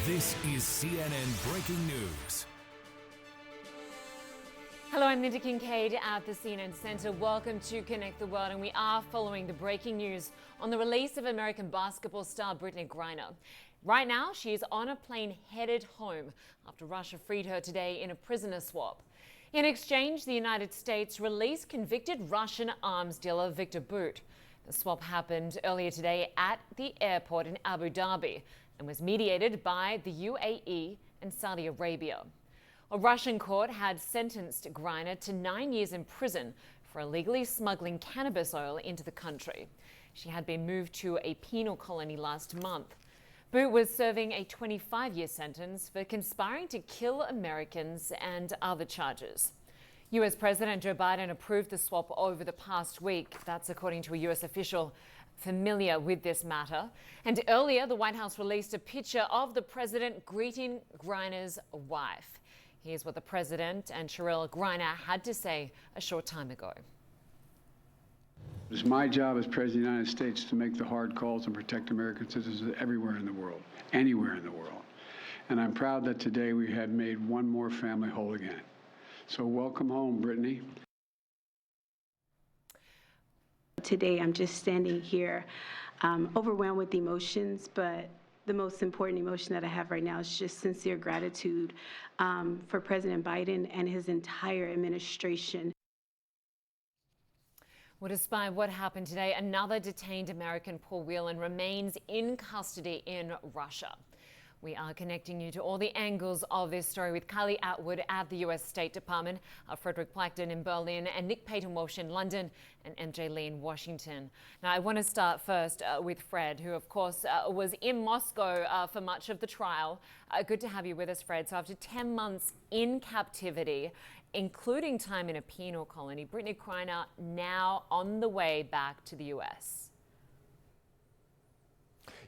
This is CNN Breaking News. Hello, I'm Linda Kincaid at the CNN Center. Welcome to Connect the World, and we are following the breaking news on the release of American basketball star Brittney Griner. Right now, she is on a plane headed home after Russia freed her today in a prisoner swap. In exchange, the United States released convicted Russian arms dealer Viktor Bout. The swap happened earlier today at the airport in Abu Dhabi and was mediated by the UAE and Saudi Arabia. A Russian court had sentenced Griner to 9 years in prison for illegally smuggling cannabis oil into the country. She had been moved to a penal colony last month. Bout was serving a 25-year sentence for conspiring to kill Americans and other charges. U.S. President Joe Biden approved the swap over the past week. That's according to a U.S. official familiar with this matter. And earlier, the White House released a picture of the president greeting Griner's wife. Here's what the president and Cheryl Griner had to say a short time ago. It's my job as President of the United States to make the hard calls and protect American citizens everywhere in the world, anywhere in the world. And I'm proud that today we had made one more family whole again. So welcome home, Brittney. Today, I'm just standing here overwhelmed with emotions, but the most important emotion that I have right now is just sincere gratitude for President Biden and his entire administration. Well, despite what happened today, another detained American, Paul Whelan, remains in custody in Russia. We are connecting you to all the angles of this story with Kylie Atwood at the U.S. State Department, Frederick Blackton in Berlin, and Nick Payton-Walsh in London, and MJ Lee in Washington. Now, I want to start first with Fred, who, of course, was in Moscow for much of the trial. Good to have you with us, Fred. So after 10 months in captivity, including time in a penal colony, Brittney Griner now on the way back to the U.S.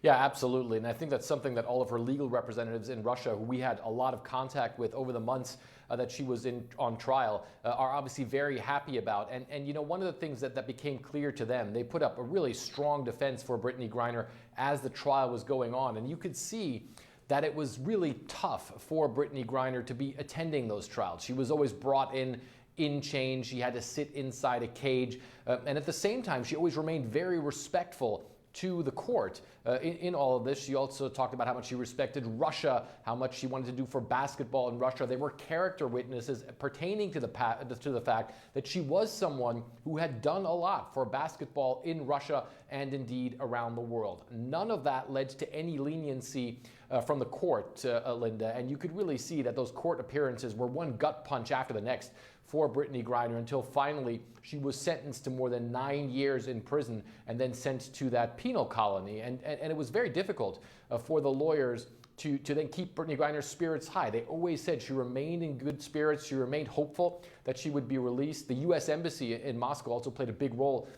Yeah, absolutely. And I think that's something that all of her legal representatives in Russia, who we had a lot of contact with over the months that she was on trial, are obviously very happy about. And you know, one of the things that became clear to them, they put up a really strong defense for Brittney Griner as the trial was going on. And you could see that it was really tough for Brittney Griner to be attending those trials. She was always brought in chains. She had to sit inside a cage. And at the same time, she always remained very respectful to the court. In all of this, she also talked about how much she respected Russia, how much she wanted to do for basketball in Russia. They were character witnesses pertaining to the fact that she was someone who had done a lot for basketball in Russia and indeed around the world. None of that led to any leniency from the court, Linda, and you could really see that those court appearances were one gut punch after the next for Brittney Griner until finally she was sentenced to more than 9 years in prison and then sent to that penal colony. And it was very difficult for the lawyers to then keep Brittney Griner's spirits high. They always said she remained in good spirits. She remained hopeful that she would be released. The U.S. Embassy in Moscow also played a big role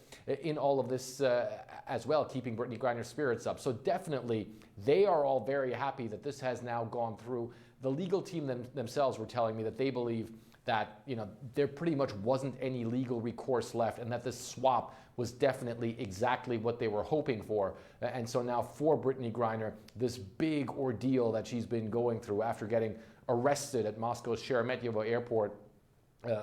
in all of this as well, keeping Brittney Griner's spirits up. So definitely, they are all very happy that this has now gone through. The legal team themselves were telling me that they believe that, you know, there pretty much wasn't any legal recourse left, and that this swap was definitely exactly what they were hoping for. And so now for Brittney Griner, this big ordeal that she's been going through after getting arrested at Moscow's Sheremetyevo airport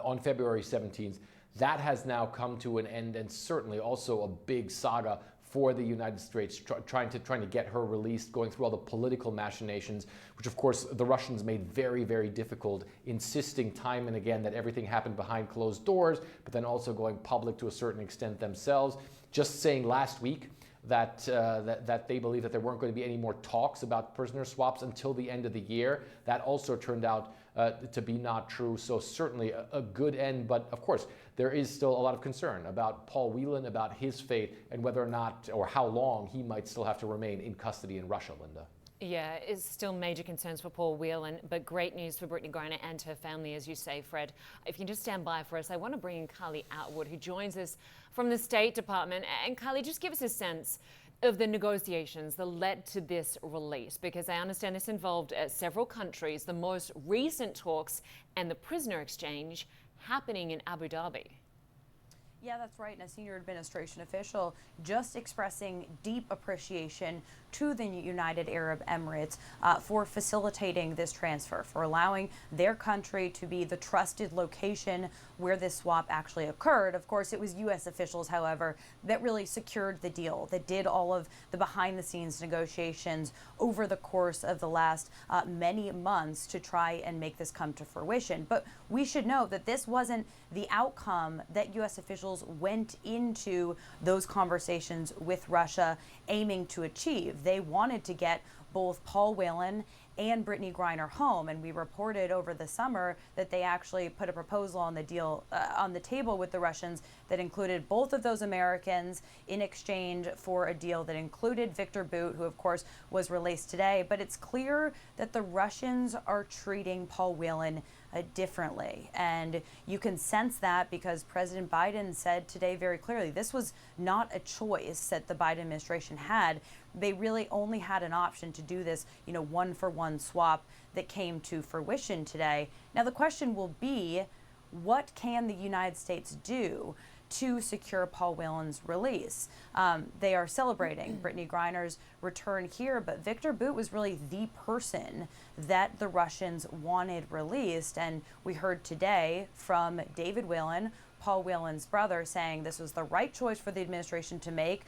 on February 17th, that has now come to an end, and certainly also a big saga for the United States, trying to get her released, going through all the political machinations, which of course the Russians made very, very difficult, insisting time and again that everything happened behind closed doors, but then also going public to a certain extent themselves. Just saying last week that they believe that there weren't going to be any more talks about prisoner swaps until the end of the year. That also turned out to be not true. So certainly a good end, but of course there is still a lot of concern about Paul Whelan, about his fate, and whether or not or how long he might still have to remain in custody in Russia, Linda. Yeah, it's still major concerns for Paul Whelan, but great news for Brittney Griner and her family, as you say, Fred. If you can just stand by for us, I want to bring in Kylie Atwood, who joins us from the State Department. And Kylie, just give us a sense of the negotiations that led to this release, because I understand this involved several countries, the most recent talks and the prisoner exchange happening in Abu Dhabi. Yeah, that's right. And a senior administration official just expressing deep appreciation to the United Arab Emirates for facilitating this transfer, for allowing their country to be the trusted location where this swap actually occurred. Of course, it was U.S. officials, however, that really secured the deal, that did all of the behind-the-scenes negotiations over the course of the last many months to try and make this come to fruition. But we should note that this wasn't the outcome that U.S. officials went into those conversations with Russia aiming to achieve. They wanted to get both Paul Whelan and Brittney Griner home, and we reported over the summer that they actually put a proposal on the deal on the table with the Russians that included both of those Americans in exchange for a deal that included Victor Bout, who of course was released today. But it's clear that the Russians are treating Paul Whelan differently, and you can sense that because President Biden said today very clearly this was not a choice that the Biden administration had. They really only had an option to do this, one-for-one swap that came to fruition today. Now the question will be, what can the United States do to secure Paul Whelan's release? They are celebrating Brittney Griner's return here, but Victor Bout was really the person that the Russians wanted released. And we heard today from David Whelan, Paul Whelan's brother, saying this was the right choice for the administration to make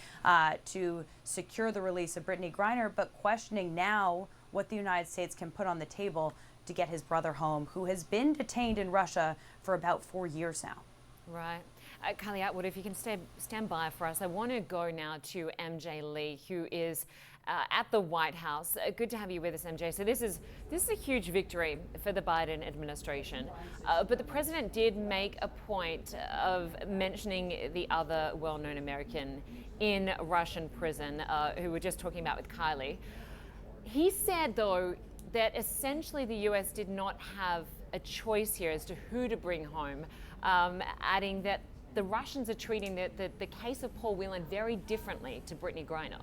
to secure the release of Brittney Griner, but questioning now what the United States can put on the table to get his brother home, who has been detained in Russia for about 4 years now. Right. Kylie Atwood, if you can stand by for us, I want to go now to MJ Lee, who is at the White House. Good to have you with us, MJ. So this is a huge victory for the Biden administration. But the president did make a point of mentioning the other well-known American in Russian prison, who we're just talking about with Kylie. He said, though, that essentially the U.S. did not have a choice here as to who to bring home, adding that the Russians are treating the case of Paul Whelan very differently to Brittney Griner.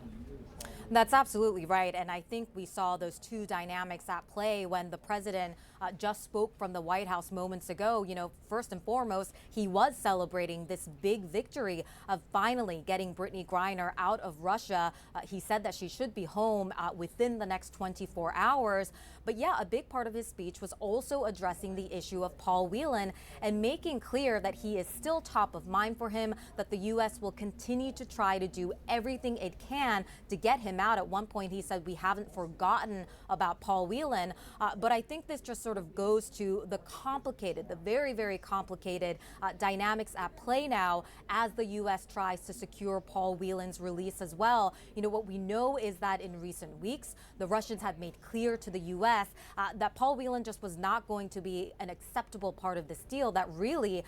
That's absolutely right. And I think we saw those two dynamics at play when the president just spoke from the White House moments ago. First and foremost, he was celebrating this big victory of finally getting Brittney Griner out of Russia. He said that she should be home within the next 24 hours. But yeah, a big part of his speech was also addressing the issue of Paul Whelan and making clear that he is still top of mind for him, that the U.S. will continue to try to do everything it can to get him out. At one point, he said, we haven't forgotten about Paul Whelan. But I think this just sort of goes to the very, very complicated dynamics at play now as the U.S. tries to secure Paul Whelan's release as well. What we know is that in recent weeks, the Russians had made clear to the U.S. That Paul Whelan just was not going to be an acceptable part of this deal, that really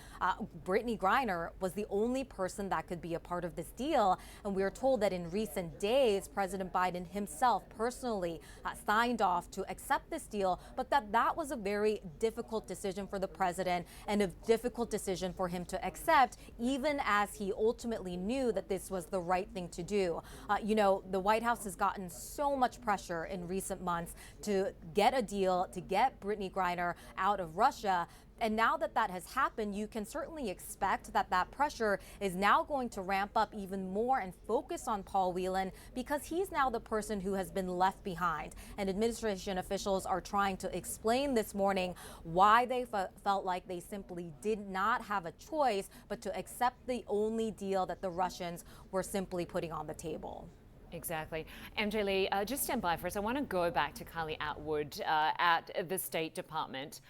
Brittney Griner was the only person that could be a part of this deal. And we are told that in recent days, President Biden himself personally signed off to accept this deal, but that was a very difficult decision for the president and a difficult decision for him to accept, even as he ultimately knew that this was the right thing to do. The White House has gotten so much pressure in recent months to get a deal, to get Brittney Griner out of Russia. And now that that has happened, you can certainly expect that pressure is now going to ramp up even more and focus on Paul Whelan, because he's now the person who has been left behind. And administration officials are trying to explain this morning why they felt like they simply did not have a choice but to accept the only deal that the Russians were simply putting on the table. Exactly. MJ Lee, just stand by for us. I want to go back to Kylie Atwood at the State Department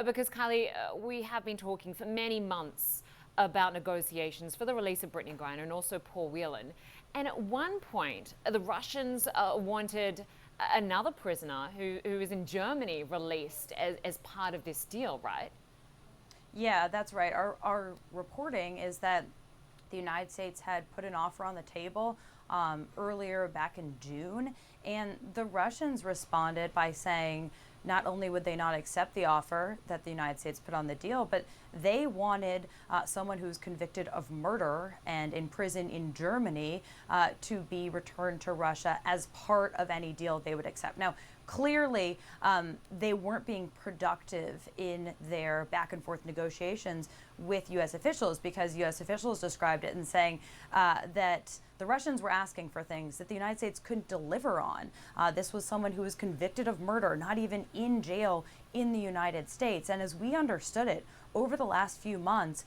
because, Kylie, we have been talking for many months about negotiations for the release of Brittney Griner and also Paul Whelan. And at one point, the Russians wanted another prisoner who is in Germany released as part of this deal, right? Yeah, that's right. Our reporting is that the United States had put an offer on the table earlier back in June, and the Russians responded by saying not only would they not accept the offer that the United States put on the deal, but they wanted someone who's convicted of murder and in prison in Germany to be returned to Russia as part of any deal they would accept. Now, clearly they weren't being productive in their back and forth negotiations with U.S. officials, because U.S. officials described it and saying that the Russians were asking for things that the United States couldn't deliver on. This was someone who was convicted of murder, not even in jail in the United States. And as we understood it, over the last few months,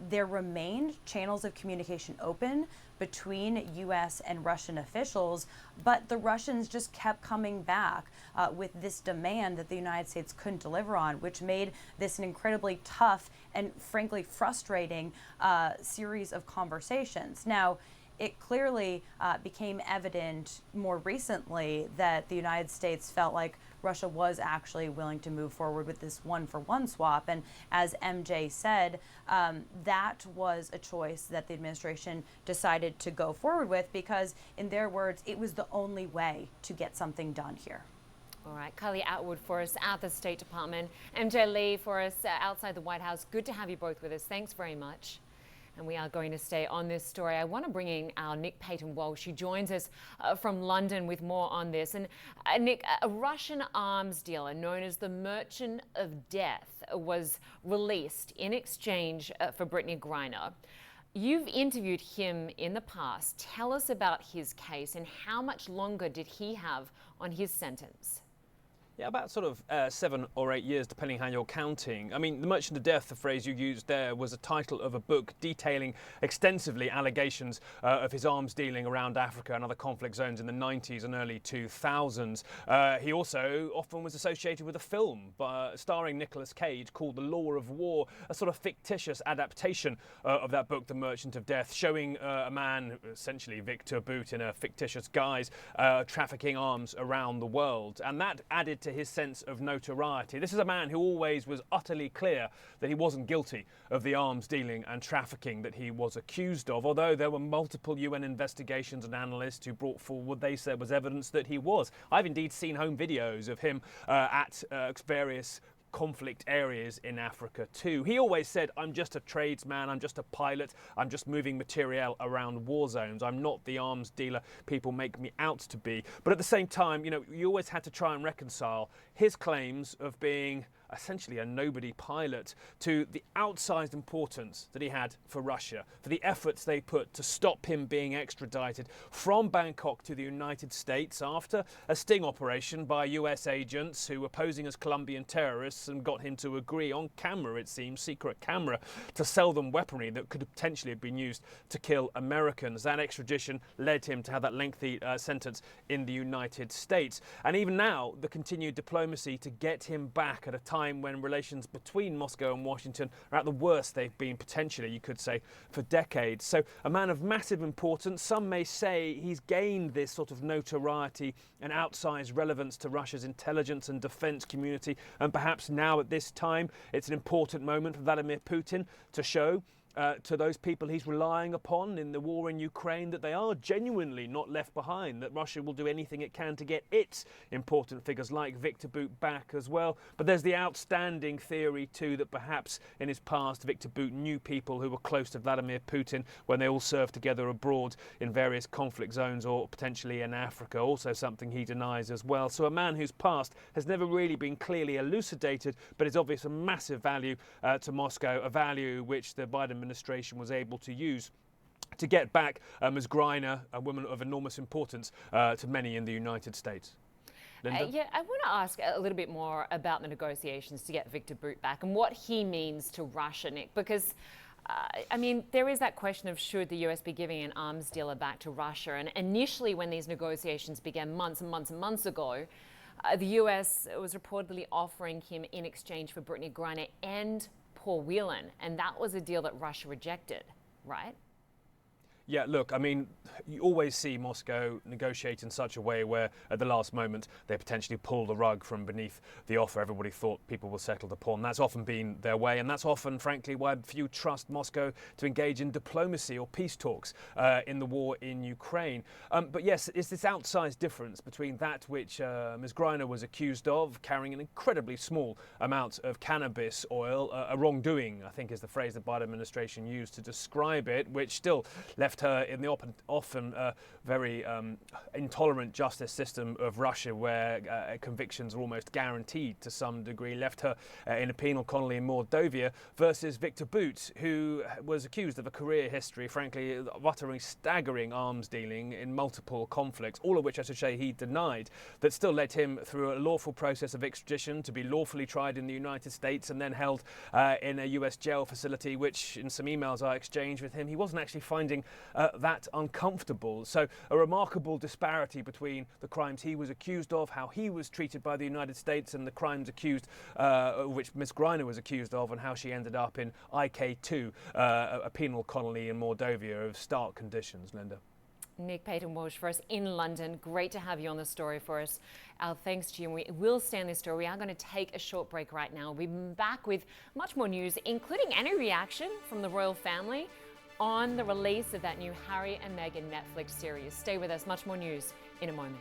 there remained channels of communication open between U.S. and Russian officials, but the Russians just kept coming back with this demand that the United States couldn't deliver on, which made this an incredibly tough and frankly frustrating series of conversations. Now, it clearly became evident more recently that the United States felt like Russia was actually willing to move forward with this one-for-one swap. And as MJ said, that was a choice that the administration decided to go forward with because, in their words, it was the only way to get something done here. All right, Kylie Atwood for us at the State Department, MJ Lee for us outside the White House. Good to have you both with us. Thanks very much. And we are going to stay on this story. I want to bring in our Nick Payton-Walsh. He joins us from London with more on this. And Nick, a Russian arms dealer known as the Merchant of Death was released in exchange for Brittney Griner. You've interviewed him in the past. Tell us about his case and how much longer did he have on his sentence? Yeah, about sort of 7 or 8 years, depending how you're counting. I mean, The Merchant of Death, the phrase you used there, was a title of a book detailing extensively allegations of his arms dealing around Africa and other conflict zones in the 90s and early 2000s. He also often was associated with a film starring Nicolas Cage called The Law of War, a sort of fictitious adaptation of that book, The Merchant of Death, showing a man, essentially Victor Bout in a fictitious guise, trafficking arms around the world. And that added to his sense of notoriety. This is a man who always was utterly clear that he wasn't guilty of the arms dealing and trafficking that he was accused of, although there were multiple UN investigations and analysts who brought forward what they said was evidence that he was. I've indeed seen home videos of him at various conflict areas in Africa too. He always said, I'm just a tradesman, I'm just a pilot, I'm just moving materiel around war zones. I'm not the arms dealer people make me out to be. But at the same time, you always had to try and reconcile his claims of being essentially a nobody pilot to the outsized importance that he had for Russia, for the efforts they put to stop him being extradited from Bangkok to the United States after a sting operation by US agents who were posing as Colombian terrorists and got him to agree on camera, it seems, secret camera, to sell them weaponry that could potentially have been used to kill Americans. That extradition led him to have that lengthy sentence in the United States. And even now, the continued diplomacy to get him back at a time when relations between Moscow and Washington are at the worst they've been potentially, you could say, for decades. So a man of massive importance. Some may say he's gained this sort of notoriety and outsized relevance to Russia's intelligence and defense community. And perhaps now at this time, it's an important moment for Vladimir Putin to show to those people he's relying upon in the war in Ukraine that they are genuinely not left behind, that Russia will do anything it can to get its important figures like Victor Bout back as well. But there's the outstanding theory too that perhaps in his past Victor Bout knew people who were close to Vladimir Putin when they all served together abroad in various conflict zones or potentially in Africa, also something he denies as well. So a man whose past has never really been clearly elucidated, but is obviously a massive value to Moscow, a value which the Biden administration was able to use to get back Ms. Griner, a woman of enormous importance to many in the United States. Yeah, I want to ask a little bit more about the negotiations to get Victor Bout back and what he means to Russia, Nick, because I mean, there is that question of should the US be giving an arms dealer back to Russia? And initially when these negotiations began months and months and months ago, the US was reportedly offering him in exchange for Brittney Griner and Paul Whelan, and that was a deal that Russia rejected, right? Yeah, look, I mean, you always see Moscow negotiate in such a way where at the last moment they potentially pull the rug from beneath the offer everybody thought people were settled upon. That's often been their way, and that's often, frankly, why few trust Moscow to engage in diplomacy or peace talks in the war in Ukraine. But yes, it's this outsized difference between that which Ms. Griner was accused of, carrying an incredibly small amount of cannabis oil, a wrongdoing, I think is the phrase the Biden administration used to describe it, which still left left her in the often very intolerant justice system of Russia, where convictions are almost guaranteed to some degree, left her in a penal colony in Mordovia, versus Victor Bout, who was accused of a career history, frankly, of uttering staggering arms dealing in multiple conflicts, all of which, I should say, he denied, that still led him through a lawful process of extradition to be lawfully tried in the United States and then held in a US jail facility, which in some emails I exchanged with him, he wasn't actually finding that uncomfortable. So a remarkable disparity between the crimes he was accused of, how he was treated by the United States, and the crimes accused, which Ms. Griner was accused of, and how she ended up in IK2, a penal colony in Mordovia of stark conditions, Linda. Nick Payton-Walsh for us in London. Great to have you on the story for us. Our thanks to you, and we will stay on this story. We are going to take a short break right now. We'll be back with much more news, including any reaction from the royal family on the release of that new Harry and Meghan Netflix series. Stay with us. Much more news in a moment.